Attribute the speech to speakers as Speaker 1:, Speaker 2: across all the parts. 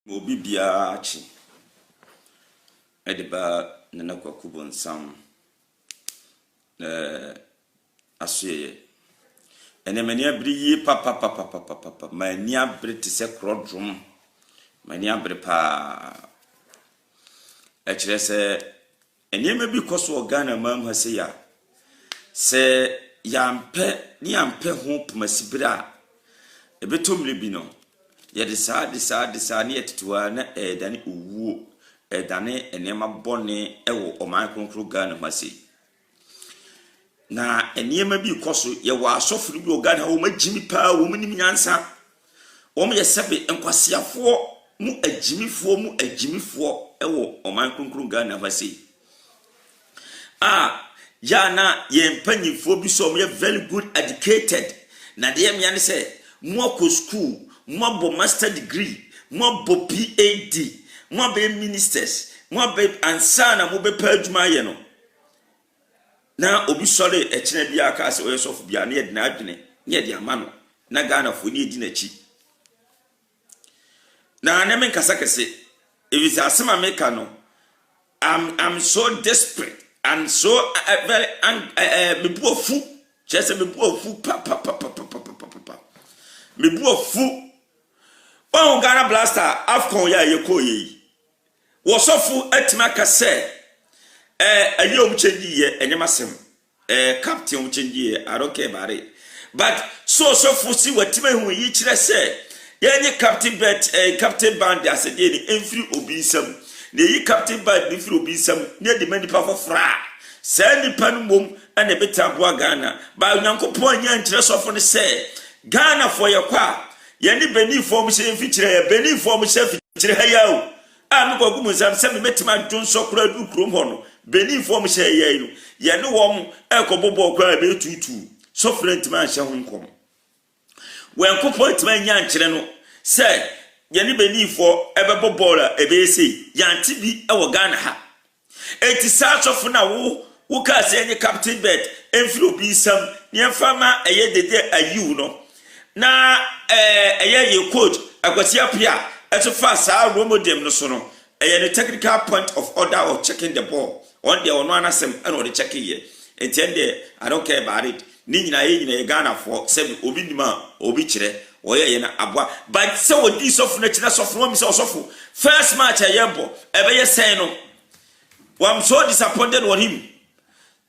Speaker 1: Obi biachi edeba nana kwakubo nsam asuyeye ene mani abri yi papa mani abri te se krodrum mani abri pa ekire se enema bi koso organa mam ha se ya se yampe ho pomasibira ebetomle bi no yede saa ne yetetua na edane owuo edane enema bone ewo oman konkro Ghana mase na enema bi koso ye wa asofuru bi Ghana wo magimi pa wo munim nyansa wo me yesebe enkwasiafo mu agimifo ewo oman konkro Ghana mase ya na ye mpanyifo bi so ye very good educated na de yem yan se mo ko school mo bo master degree mo bo PhD mo be ministers mo be ansana mo be padwuma ye no na obi sole ekine bia aka se oyesofu bia na ye de na adwene ye de amano na Ghana fo ni edi na chi na na men kasa kese if asema meka no I'm so desperate and so very mebuofu chese mebuofu pa mebuofu on Ghana Blaster Afcon ya yekoyi wosofu etima kase aye omchenji ye enyemasem captain omchenji ye aroke bare but so si watima hu yi kire se yenye captain band asede ni enfri obinsam na yi captain band ni fri obinsam ne de mani pa fofra se ni panu mom ane betaboa Ghana ba nyankopon anya nkire sofo ne se Ghana for ye kwa ye ni beni form se mfikire ye beni form se mfikire ha yawo me kwagu nsam se me metima dwonso kura du krom ho no beni form se ye no ye ne wom ekobobo kwa be tutu so friend man hye ho nkom wen kopon tima nya nkire no se ye ni beni for ebebo bola ebe se yanti bi ewo Ghana ha eti sa sofu na wo ka se nye captain bet enfri obi sam ne fama eye dede ayu no na eye ye coach akwasi apia eto fa sa romodem no so no eye the technical point of order of checking the ball on the ono anasem and o the checking ye entiende I don't care about it ni nyina ye Ghana for sebi obi nima obi kire oye ye na abwa but se odi sofu na kina sofu no mi se osofu first match ayembo ebe ye say no I'm so disappointed with him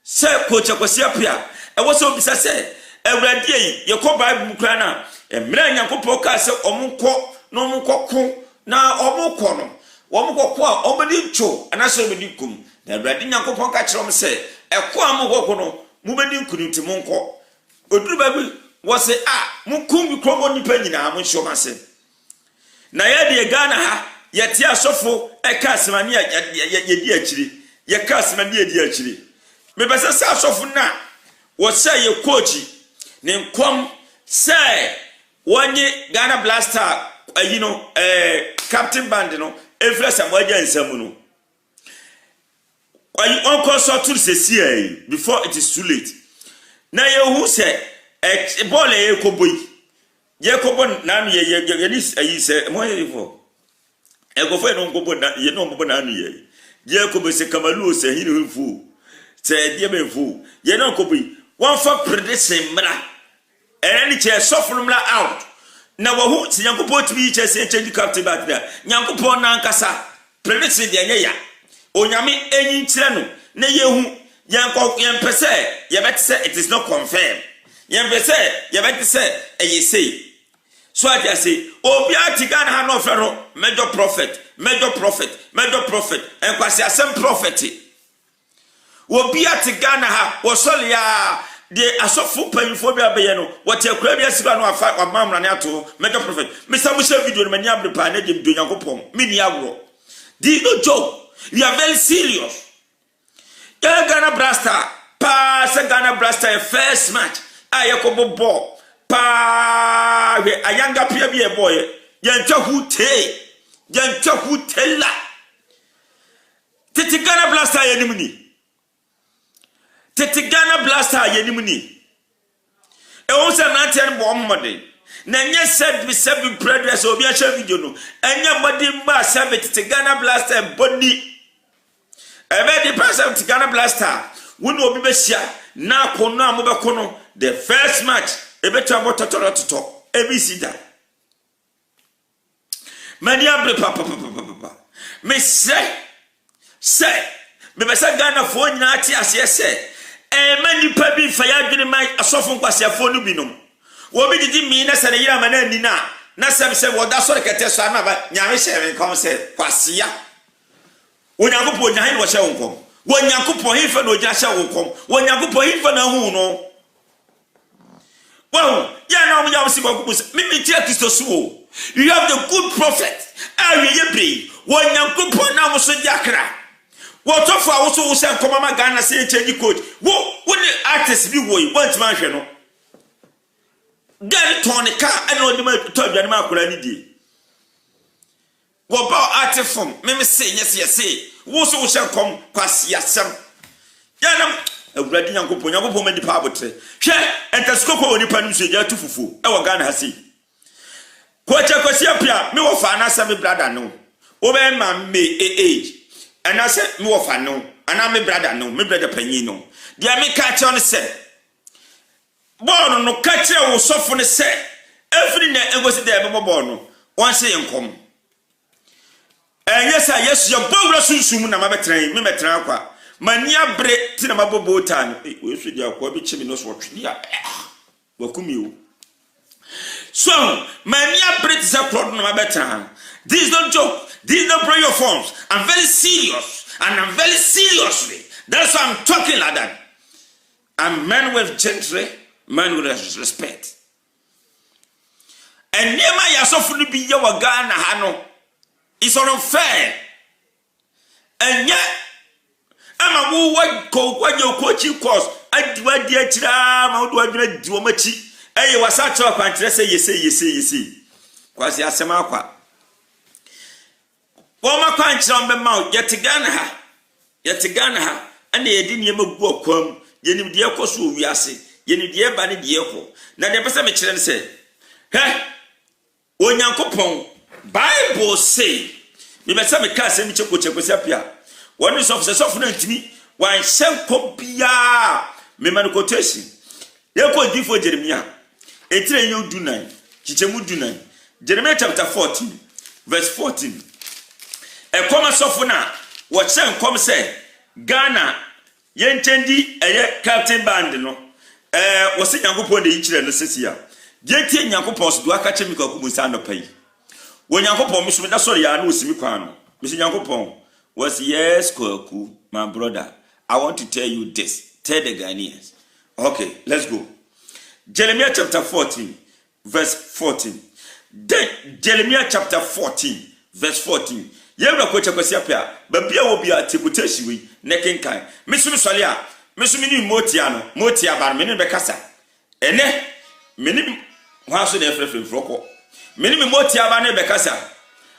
Speaker 1: say coach akwasi apia e wo so bisa say ewrade yi ye ko Bible mukra na emre nyankopɔ ka se omunko no munkoko na omunko no omunkoko a omedi ncho anaso omedi kum na ewrade nyankopɔ ka kire om se eko amunkoko no mubedi nkunuti munko oduru babu wo se munkum bi kromo nipa nyina mo nshoma se na ye de Ghana ha ye tie asofo eka asemane ye di akiri ye ka asemane ye di akiri me bese sa asofo na wo say ye coach ne nkom say wonye Ghana Blaster captain band no efra samwaja nsam no ayi onko so to se before it is too late na ye hu say ball ye kobo na no ye ni ayi se mo ye fo egofo no kobo na ye no kobo na no ye kobo se kamalu se hinu fu se die be fu ye no kobo one for prediction mra any chair soften out na wahu si nyankopɔ tumi che se change captain back there nyankopɔ na nkasa prediction de anya onyame enyi nkire no na yehu yempese yebetse it is not confirmed yempese yebetse say so I say obi atigana ha no fe no major prophet en kwase asem prophet obi atigana ha wosolia de asofu panyfo bia be ye no wote akura bia siba no afa amamra ne ato major prophet mr musha video no mani abre pa na dem do nyankopon mini agro di no joke we are very serious Ghana Blaster pa se Ghana Blaster first match ayekobo ball pa we ayanga pia bia boy yantwa hu tela tete Ghana Blaster yenimni Ghana Blaster yenimni e won se na tie bo mmode na nye said be seven brothers obi a share video no enya body ma sabet te Ghana Blaster body ebe the person te Ghana Blaster wo no obi be hia na kono a mo be kono the first match ebe to abototoro ebi sida mani abre papa me say me be say Ghana fo nyina ati ase say mani pa bi fa ya dwene mai asofo nkwasiafo no binom wo bi didi mi na sene yira mana ni na se woda so rekete so na ba nyame hye kom se kwasia onyankopɔ nyahe no hye wonkom onyankopɔ hifa no gya hye wonkom onyankopɔ hifa na hu no wow ya na omo ya wsi kwakubu se mi tia Kristo so you have the good prophet awie bre onyankopɔ na mo so jakra what of our so say komama Ghana say change code wo the artist bi wo yi want man hwe no get ton car and no dem to aduane ma akora ni die wo ba artifom me say yes wo so say kom kwase asem ya nam awurade nyankopon me di pa abotre hwe entaskoko oni pa nim so ja tufufu e wo Ghana ha sei ko che kwase apia me wo fa na say me brother no wo be ma me age and I said, no, I know, and I'm a brother, no, my brother Penino. Dear me catch on said, Born no catcher will soften the set. Every night it was there, Bono, once a come. And yes, your bow soon, I'm a train, me metraqa. Mania break to the mabo time. We should have quite chimneys what welcome you. So, mania break is a problem, my better. This is not joke. This is not prayer forms. I'm very serious. And I'm very seriously. That's why I'm talking like that. I'm man with gentry, man with respect. And near my yasofuni be your Ghana hano. It's unfair. And yet, I'm a woo what your coaching course. I do a dear chram, how do I do a machi? Hey, you was such a country, say, you see. Quasi asemaqua. Woma kwanchira mbe ma yete Ghana ha ane yedi niema gu okwam yenim de ekoso owiase yenim de eba ne de eko na de pese me kire ne se onyankopon Bible say me be se me ka se mi chekosi apia one so na ntimi wan hyenko bia me man quotation yeko di for Jeremiah etire yu dunan chichemu dunan Jeremiah chapter 14 verse 14 e koma sofo na wo chen kom se Ghana yenchendi eye captain band no wo se nyankopon de yikire no sesia je tie nyankopon so do aka chemi ka kubu sa no pai wo nyankopon mi so da sori ya na osimi kwan no mi se nyankopon was yes kwaku my brother I want to tell you this tell the Ghanaians okay let's go Jeremiah chapter 14 verse 14 Jeremiah chapter 14 verse 14 Yebra ko chekwasi apia ba bia wo bia tekuteshi wi nekenkan mesumi sole a mesumi ni motia no motia ba me ne be kasa ene me ni ho aso na efrefre froko me ni motia ba ne be kasa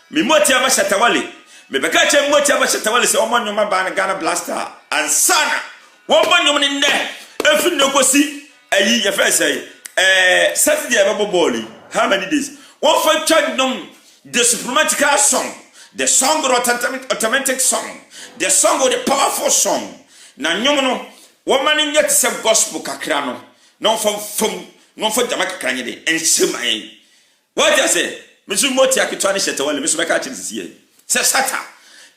Speaker 1: me motia ba shatawale me be ka che motia ba shatawale se omo nyoma ba ne Ghana Blaster ansana wo bo nyom ne ne efi ne kosi ayi ye fe say Saturday ba boboli how many days wo fa twa nom the suprematical song. The song of automatic song. The song of the powerful song. Na nyomono woman in yet se gospel kakrano. No for Jamaica kranye and shema. What I say? Misu moti akitwani shetawale misu meka chinsi ye. Se sata.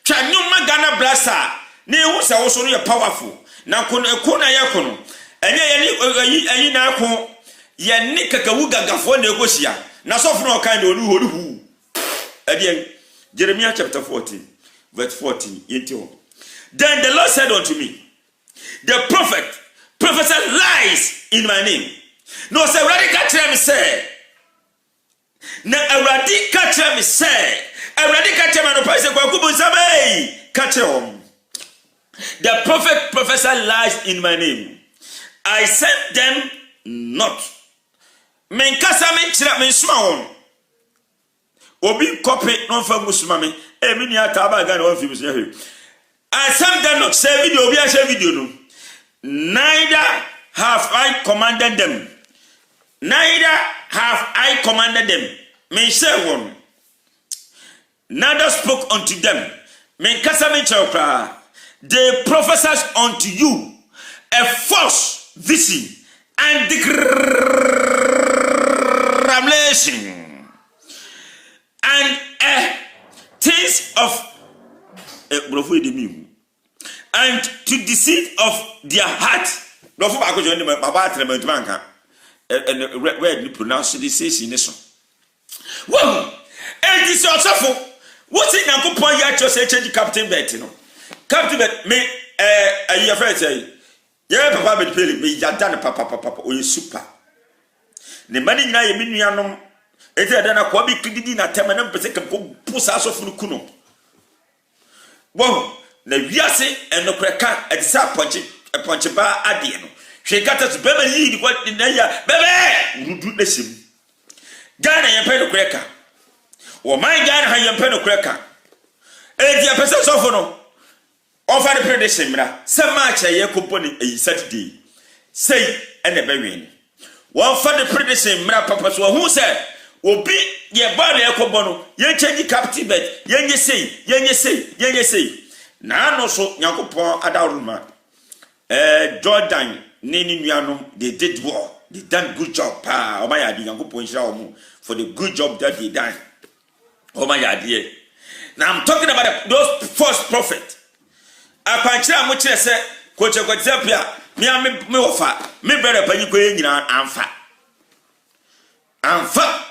Speaker 1: Twa nyoma Ghana Blaster. Ne hu se wo so no powerful. Na kono ya kono. Enye ye ni na ko ye ni kakawu gagafo na egosia. Na so funu okan de onu horu. Edien Jeremiah chapter 14 verse 14 Then the Lord said unto me, the prophet prophesied lies in my name. No, say radical tell me say. Na radical tell me say. Radical tell me no price kwa kubu sabe. Catch him. The prophet prophesied lies in my name. I sent them not. Men kasa men chira men suma Obi copy non fa musumame me ni ataba Ghana one film say I sent them not say video obi a share video no neither have I commanded them neither have I commanded them? Me say one. Neither spoke unto them. Me kasa me chokra. They prophesied unto you a false vision and declaration and things of and to deceive of their heart. No for back join my baba manka and where you pronounce this in this one. Well, and this also what's in Uncle Point ya just change Captain Bettino. Captain Bet me a year friend say, yeah, papa be pay me yadan papa or you super. The money na ye minuanum e dey na kwa bi kididi na tema na mpese kan ko pusa so funu kuno. Wow, na wiase enokreka e disa ponche ba ade no. Hwe gata to bebe yi kwa na ya bebe rudu na sim. Gana ye pe no kreka. Wo man Gana ha ye pe no kreka. E dia pese so funu. Offer the prediction mra. Some match ye company a Saturday. Say and a baby. One for the prediction mra papa so who said obi ye body ekobono ye change captive bed ye say na no so yakopon adaruma Jordan nini nuanom they did war, they done good job pa o ma ya di yakopon hira omo for the good job that they done o ma ya di. Now I'm talking about those false prophets. Akwanchira mo kire se kochekwatapia me ofa me bere panyi ko nyina amfa.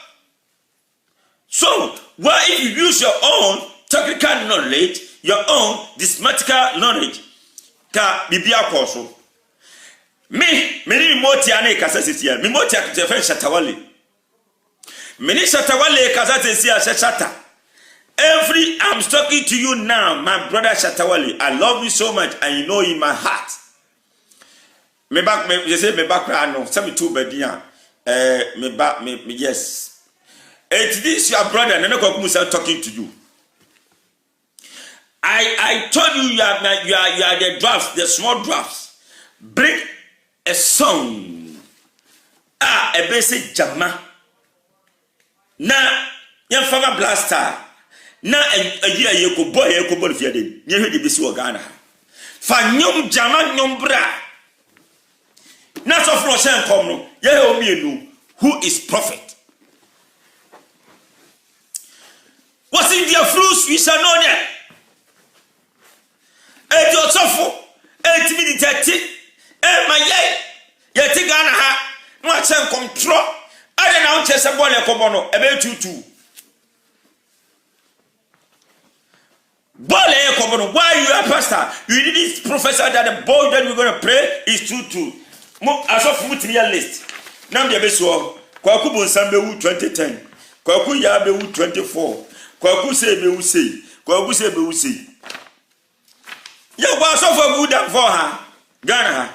Speaker 1: So why if you use your own technical knowledge, your own dysmatical knowledge ka bibia koso me ni moti ane kasa sisia me moti aktefen shatawale me ni shatawale kasa sisia shata. I'm talking to you now, my brother Shatawale. I love you so much, and you know in my heart. Me back, you say me back. I know. Some two bedia. Me back, me yes. It this your brother. And I'm talking to you. I told you you are the drafts, the small drafts. Bring a song. A basic jama. Na yan fama blaster. Na ayi ayeko boy ayeko bol fiade nye hwe de besi wo Ghana fa nyom jama nyom bra na so fro shen kom no ye he omienu who is prophet what's in their fruits we shall know them e jo sofo e timi di tati e maye ye ti Ghana ha no a chen kom tro ade na wo chese bol ekobo no e be tutu. Why you are pastor? You didn't prophesy that the boy that we're going to pray is true. As of with me a list. Now the best one. Kwaku Bonsambe 2010. Kwaku Yabe 24. Kwaku Sebe say. Kwaku Sebe say. You was so for good and for her. Ghana.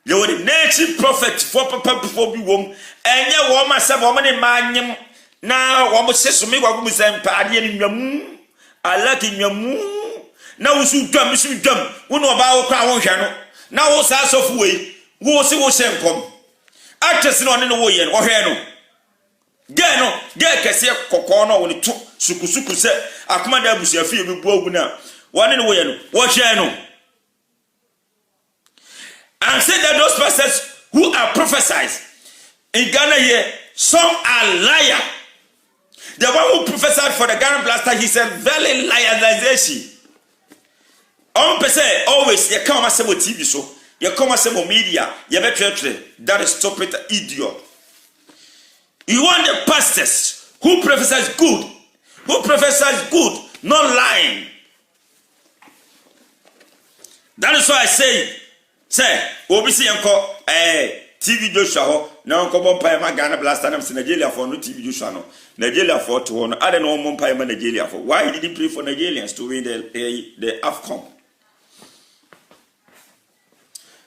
Speaker 1: You were the native prophet for papa before be womb. And you woman said woman in my now one says to me what we say party in your I like in your moon. Now we should dumb, we know about crown channel. Now what's as of way? What's it was same come? Actors not in the way and or heno. Gano, get Cassia Cocono when it took Sukusuku said, I command them to feel we broke now. One in the way, what channel? And said that those pastors who are prophesied in Ghana here, some are liar. The one who prophesied for the Ghana blaster, he said, very liarization. On per se, always, you come as a TV show, you come as a media, you better that is stupid idiot. You want the pastors who prophesies good, not lying. That is why I say, obviously, uncle, TV Joshua, now come on, Pie Ghana blaster, and I'm Nigeria for no TV Joshua. Nigeria for to one. I don't know more Pie Nigeria for. Why did he pray for Nigerians to win the AFCON?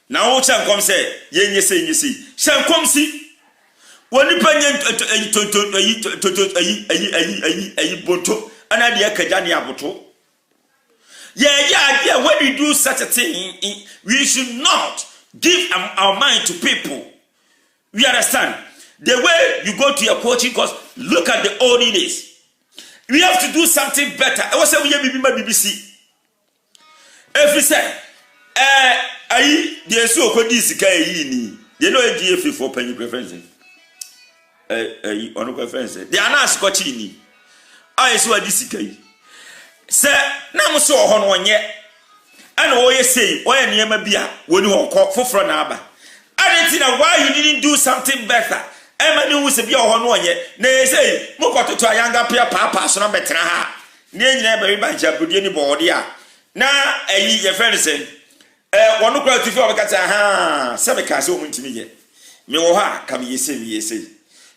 Speaker 1: Now, Chan come say, you see, Chan come see. When you pay a boto, and I dear Kajania boto. Yeah, when we do such a thing, we should not give our mind to people. We understand. The way you go to your coaching course, look at the olden days. We have to do something better. I was saying we have BBC. Every say, the so called this guy, you know, a GF for penny preference. On preference. They are not scotchini. I saw this guy. Sir, now so on 1 year. And always say, why near Mabia when you walk for Franaba. I didn't know why you didn't do something better. Emma knew was a beer on 1 year. Nay, say, Moko to a younger pair, papa, so better. Near never by Jabudini Bordia. Now, your friend said, one look out to your cat, Sabacas open to me. Meoha, come ye say,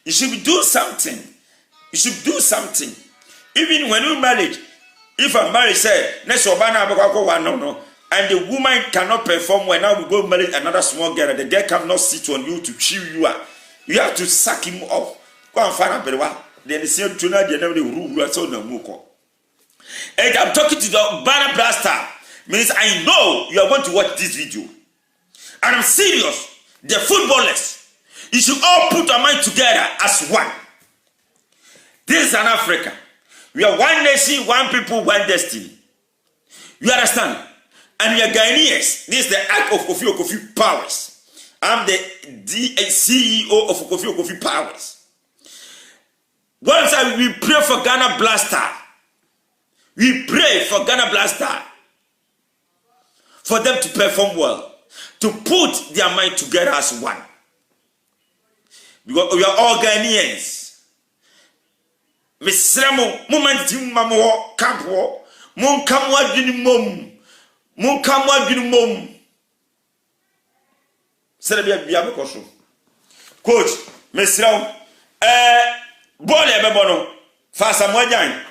Speaker 1: you should do something. You should do something. Even when you married, if a marriage say, Nesobana, no. And the woman cannot perform when now we go marry another small girl. The girl cannot sit on you to chew you up. You have to suck him off. Go and find a better. Then the same tuna, the never rule so no muko. And I'm talking to the banner blaster. Means I know you are going to watch this video. And I'm serious. The footballers, you should all put our mind together as one. This is an Africa. We are one nation, one people, one destiny. You understand? And we are Ghanaians. This is the act of Kofi Powers. I'm the CEO of Kofi Powers. Once we pray for Ghana Blaster. We pray for Ghana Blaster. For them to perform well. To put their mind together as one. Because we are all Ghanaians. Misremo, moment mamo campo, mon camwa dinimum. Mon kamwa dwunu mom serebia bia bekoso coach mesraw ball e bebo no fa samwajan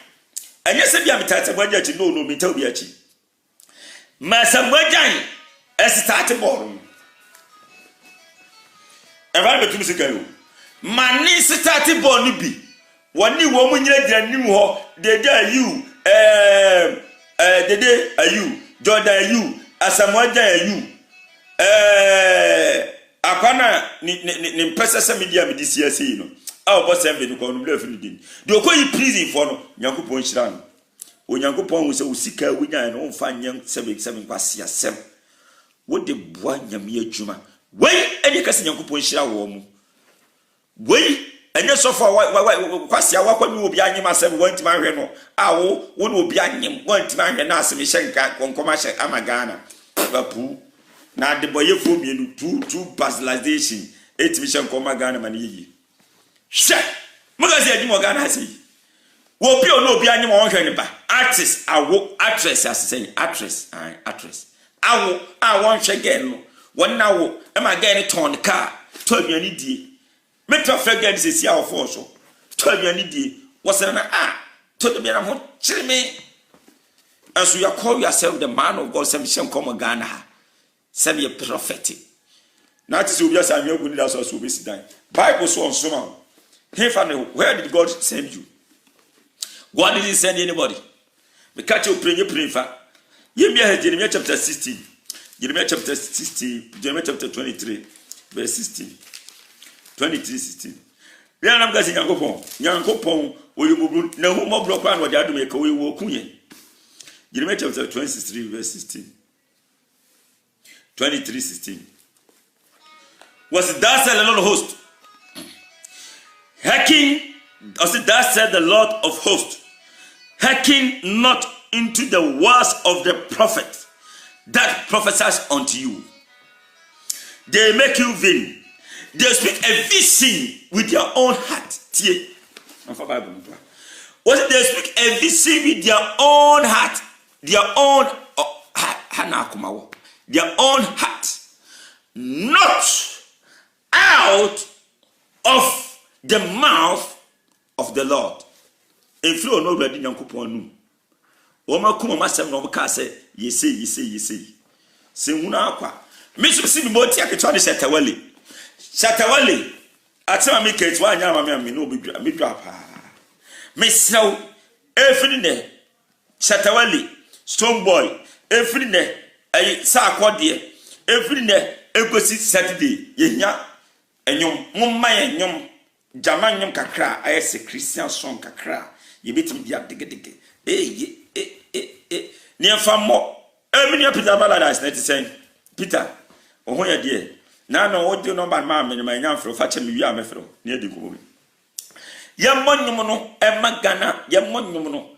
Speaker 1: enye se bia metata bwaja chi no metaw bia chi ma samwajan start ball e va betum se kayo mani start ball no bi woni wo munyira dira nim ho dede ayu dede ayu Jordan you, Asamoah you, Akwana ni pesa sa media me this year say no. Our boss em be no ko no blef ni din. De okoyi prison for no, Nyankopon hira no. Onyankopon wo se usika wunya no mfa nyam 7 kwase asem. Wo de boa nyame adwuma. Wei ene kase Nyankopon hira wo mu. Wei enye sofo kwase awakwa mi obi anyem asem wantima hwe no awo wo no obi anyem wantima hwe na asem hyenka konkoma hye amagana bapu na de boyefo mienu two basilization etimi hyenka magana mane yi hye magazi adimo gana hasi wo bi ono obi anyem won hwe ne ba artist awo actress asesen actress awo awon hwe gen no won na wo e ma gen ton car to aduani die Metro Freggan says, "Ya of also." Told you any day was an told the man who chill me. As you call yourself the man of God, some come Ghana, send you prophetic. Now this will be as I'm your good as also be dying. Bible so on so. Hey, family, where did God send you? God didn't send anybody. The catch you pray for. Jeremiah chapter 16, Jeremiah chapter 16, Jeremiah chapter 23, verse 16. 23:16. We are not going to go. Yankopon, we will know who more block and what they are to make away walk. Jeremiah chapter 23, verse 16. 23:16. Was it that said the Lord of hosts? Hearken, was it that said the Lord of hosts? Hearken not into the words of the prophet that prophesies unto you. They make you vain. They speak a vision with their own heart. What they speak a vision with their own heart, their own heart, not out of the mouth of the Lord. If you know already, Yankuponu, Oma Kuma Masam no Kase, ye say. Say Unaqua. Miss Simoti, I can try to set away. Shatawale, atema mi ketwa nyama mi no bi drapa. Miss now, every ne Shatawale, Stone Boy, every ne Sakwade, every ne Egosi Saturday, yenya enyom mumma enyom Jamanyum kakra ayese Christian song kakra ye betim dia degedege ne famo emini Peter Paradise na ti sen Peter ohun ye de na no wo de number ma me ma nya mfro fa che me wi amefro ne edi ko ye monyum no e magana ye monyum no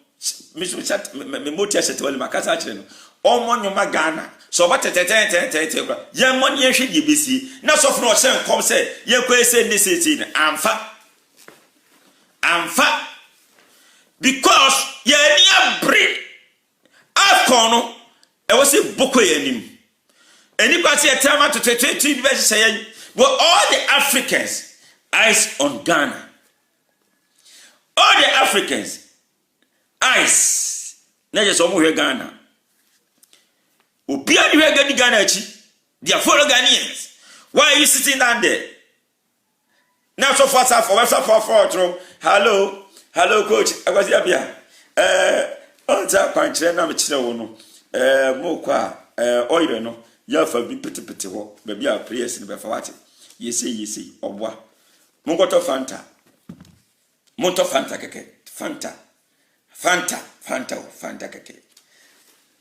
Speaker 1: me chat me motia chat wali makasa kire no o monyum magana so ba tete ye monye hwe de besi na so fro o se nkom se ye kwese ni seti ni amfa because ye ni abre akono e wo se boko ye nim eni kwase e tema to 2020 be say but all the Africans eyes on Ghana. All the Africans eyes na je so mo hwe Ghana. Obia ni hwe Ghana achi. They are follow Ghanaians. Why are you sitting down there? Now so far for hello coach. I was here. On that kwankyere na me kire wo no. Mo kwa oil no. Ya fa bi pete ho. Ba bi a prayers ni be fa wate. Yesi obwa. Mo goto Fanta. Moto Fanta keke. Fanta keke.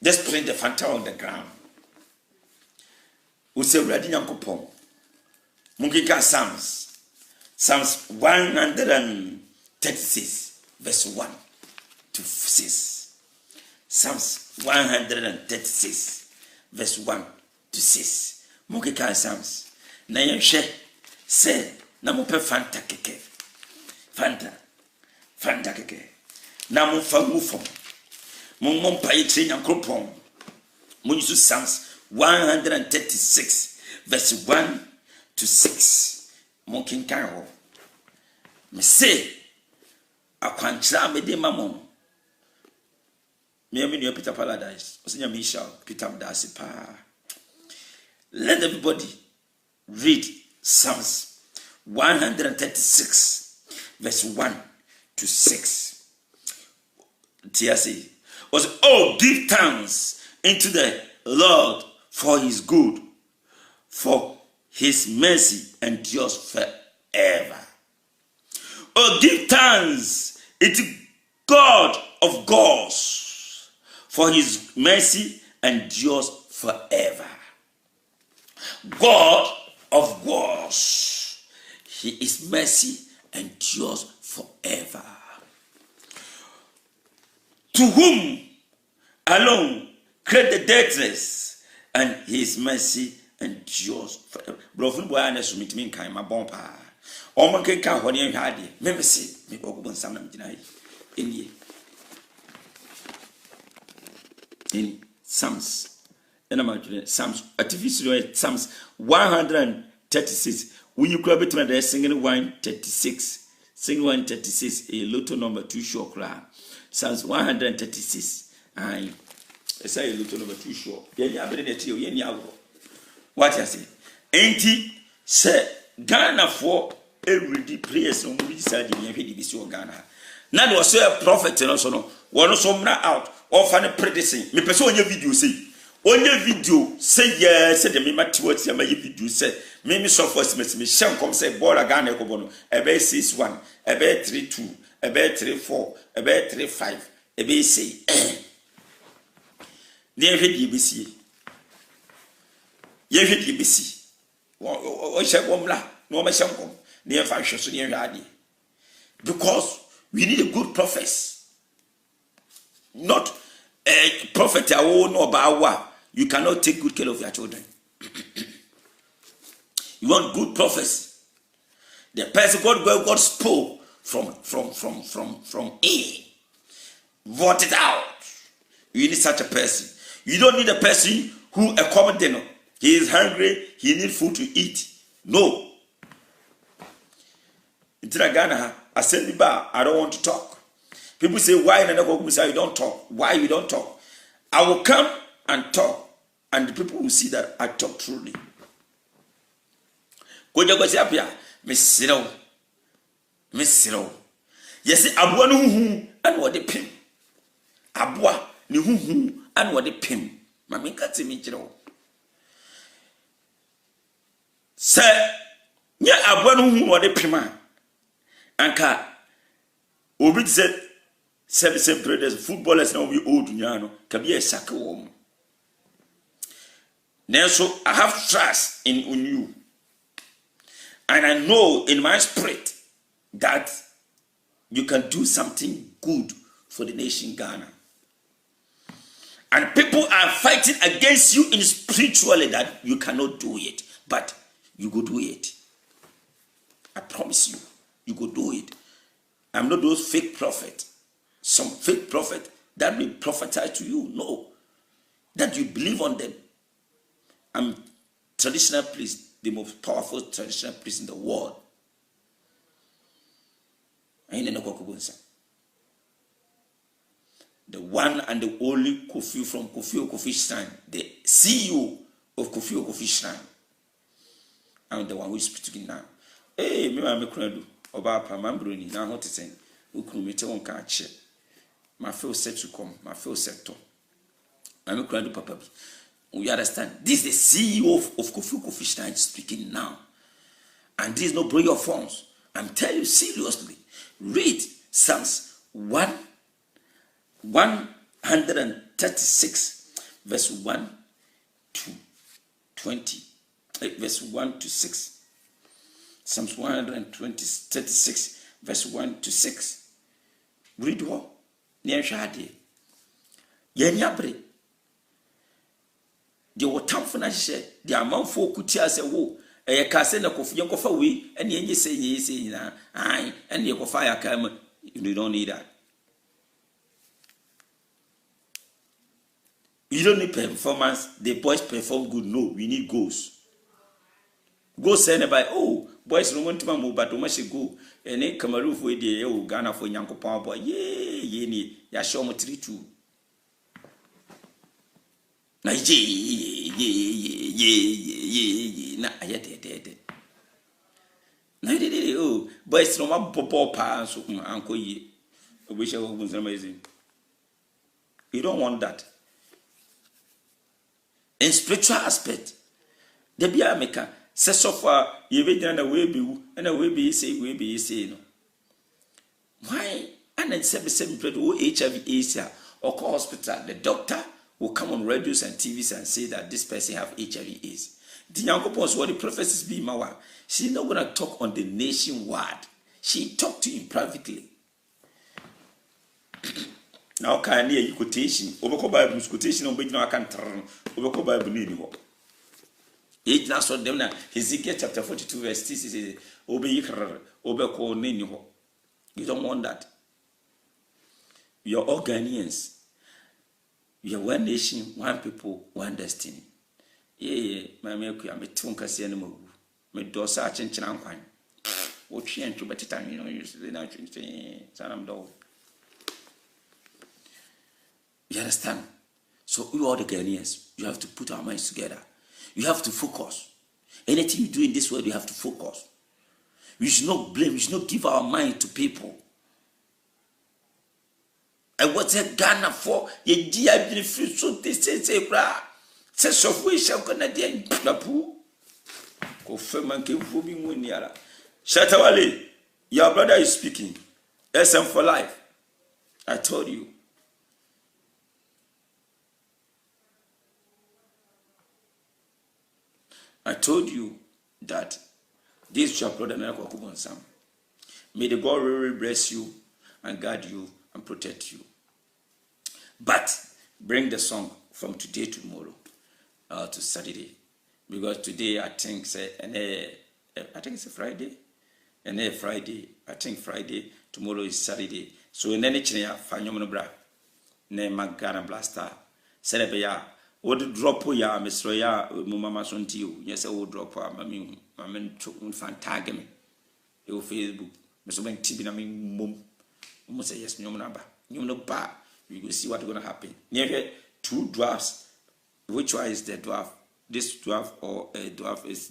Speaker 1: Just put the Fanta on the ground. We say ready Yankopon. Mungika Psalms 136 verse 1 to 6. Psalms 136 verse 1 to 6. Mungika Psalms. Na yenhwe se na mo pe Fanta keke. Fanta keke. Na mo fa mu fom. Mon paye tre Yankopon. Mo use Psalms 136 verse 1 to 6. Mon kinkan ho. Me say akwankyra me de mamon. Me new Peter Paradise. Osenya Michel Peter Dasi pa. Let everybody read Psalms 136 verse 1 to 6. TSC was give thanks into the Lord for his good, for his mercy endures forever. Oh, give thanks into God of gods, for his mercy endures forever. God of gods, his mercy endures forever. To whom alone create the deathless, and his mercy endures forever. Brofun boy na sumit min kan ma bon pa. O man kan kan ho ne hwa ade. Me se me ogubon sam na mjina yi. In Psalms. Psalms artificial Psalms 136. When you grab it when they're singing 136. Sing 136 a lotto number 2 sure cry. Psalms 136. I say a little number 2 sure. What I say? Ain't he say Ghana for every prayers on which side you be Ghana. Now was a prophet and also no one also out or find a predicting. Me person on your video say. On your video say yes, said the me towards your video say. Me so first me sham come say bola Ghana ko bono. Ebe 6-1, ebe 3-2, ebe 3-4, ebe 3-5, ebe say. Near HDBC. Ye HDBC. O shall womla, no my shankom, near function so near Yadi. Because we need a good prophet. Not a prophet I won't know about. You cannot take good care of your children. You want good prophets. The person God spoke from A. Vote it out. You need such a person. You don't need a person who accommodates. He is hungry. He needs food to eat. No. In Ghana, I said, I don't want to talk. People say, why you don't talk? Why you don't talk? I will come and talk, and the people will see that I talk truly. Miss Siro. Yes, Abua no hu and what the pim. Abua ni hu and what the pim. Mammy cut me, Jiro. Sir, yeah, Abua no hu what the pima. anka obi said seven brothers footballers now we old nyano can be a sake wo. Now so I have trust in you. And I know in my spirit that you can do something good for the nation Ghana. And people are fighting against you in spiritually that you cannot do it. But you go do it. I promise you, you go do it. I'm not those fake prophets. Some fake prophet that will prophesy to you. No. That you believe on them. I'm traditional priest. The most powerful traditional priest in the world. The one and the only Kofi from Kofi Shrine, the CEO of Kofi Shrine. I'm the one who is speaking now. Hey, me am kradu oba pa mambroni na hotisen ukrumete won ka che. My feel set to come, my feel set to. I'm kradu papa. We understand. This is the CEO of Kofi Shrine speaking now. And this is not bring your phones. I'm telling you seriously. Read Psalms 136, verse 1 to 20. Verse 1 to 6. Psalms 136, verse 1 to 6. Read what? Nyashadi. Yenyabre. The watam for na she the amount for kutia se wo e ka se na kofi yankofa we ene enye se na ai ene ye kofa ya ka you don't need that. You don't need performance. The boys perform good. No, we need goals. Go send by boys no want to move but much go ene Cameroon for the Ghana for Yankopon boy ye ni ya show mo 3-2 na ye na ayete na de boys no ma popo pa so anko ye obisha wo amazing. You don't want that. In spiritual aspect the bia meka se so far ye be na we be wu na we be say no why and then 7 HIV AIDS or call hospital the doctor will come on radios and TVs and say that this person have HIV AIDS. The Yankopons what the prophecies be mawa. She's not gonna talk on the nationwide. She talked to him privately. Now can you quotation? Obeko Bible quotation on big no can turn. Obeko Bible need ho. It now so them na Ezekiel chapter 42 verse 6 says obeko nini ho. You don't want that. You're all Ghanaians. We are one nation, one people, one destiny. My milk, I'm a tunkasi animal. Me dosa chinchina kwan. What change to better time, you know, I'm dog. You understand? So we all the Ghanaians, you have to put our minds together. You have to focus. Anything you do in this world, you have to focus. We should not blame, we should not give our mind to people. And what's a Ghana for? Ye dear free so they say bra. Says of we shall gonna den Napu. Go firman came for being when yara. Shatawale, your brother is speaking. SM for life. I told you. I told you that this is your brother Nakwa Sam. May the God really bless you and guide you and protect you. But bring the song from today to tomorrow to Saturday. Because today I think it's a Friday. And Friday, I think Friday, tomorrow is Saturday. So in any channel, Fanyomno Bra, ne Magana Blaster, Celebia, would drop ya, Miss Roya, Mama Sontiu, yes, I would drop her, Mammy, Mammy, fan tag me. Your Facebook, Mr. Ben Tibina, mum, almost say yes, Number, you know, ba. We will see what's going to happen. Near here, 2 dwarfs. Which one is the dwarf? This dwarf or a dwarf is